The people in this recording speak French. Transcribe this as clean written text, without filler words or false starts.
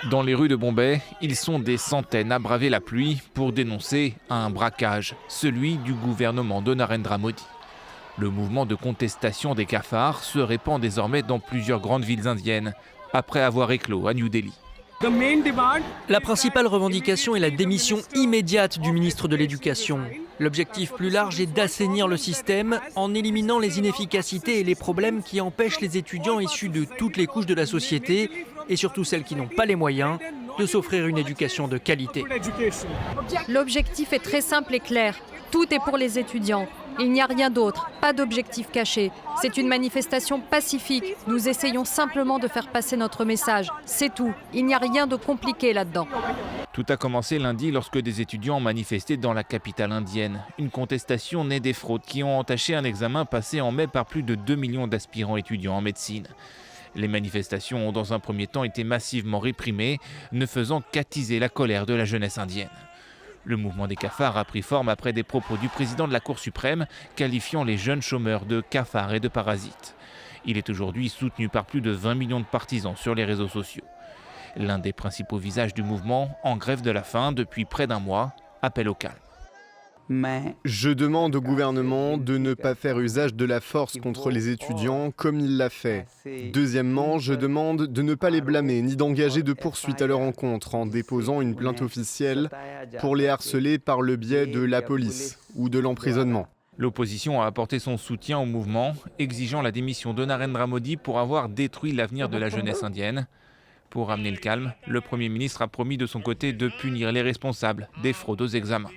Dans les rues de Bombay, ils sont des centaines à braver la pluie pour dénoncer un braquage, celui du gouvernement de Narendra Modi. Le mouvement de contestation des cafards se répand désormais dans plusieurs grandes villes indiennes, après avoir éclos à New Delhi. La principale revendication est la démission immédiate du ministre de l'Éducation. L'objectif plus large est d'assainir le système en éliminant les inefficacités et les problèmes qui empêchent les étudiants issus de toutes les couches de la société, et surtout celles qui n'ont pas les moyens, de s'offrir une éducation de qualité. L'objectif est très simple et clair. Tout est pour les étudiants. Il n'y a rien d'autre, pas d'objectif caché. C'est une manifestation pacifique. Nous essayons simplement de faire passer notre message. C'est tout. Il n'y a rien de compliqué là-dedans. Tout a commencé lundi lorsque des étudiants ont manifesté dans la capitale indienne. Une contestation née des fraudes qui ont entaché un examen passé en mai par plus de 2 millions d'aspirants étudiants en médecine. Les manifestations ont dans un premier temps été massivement réprimées, ne faisant qu'attiser la colère de la jeunesse indienne. Le mouvement des cafards a pris forme après des propos du président de la Cour suprême qualifiant les jeunes chômeurs de cafards et de parasites. Il est aujourd'hui soutenu par plus de 20 millions de partisans sur les réseaux sociaux. L'un des principaux visages du mouvement, en grève de la faim depuis près d'un mois, appelle au calme. Je demande au gouvernement de ne pas faire usage de la force contre les étudiants comme il l'a fait. Deuxièmement, je demande de ne pas les blâmer ni d'engager de poursuites à leur encontre en déposant une plainte officielle pour les harceler par le biais de la police ou de l'emprisonnement. L'opposition a apporté son soutien au mouvement, exigeant la démission de Narendra Modi pour avoir détruit l'avenir de la jeunesse indienne. Pour ramener le calme, le Premier ministre a promis de son côté de punir les responsables des fraudes aux examens.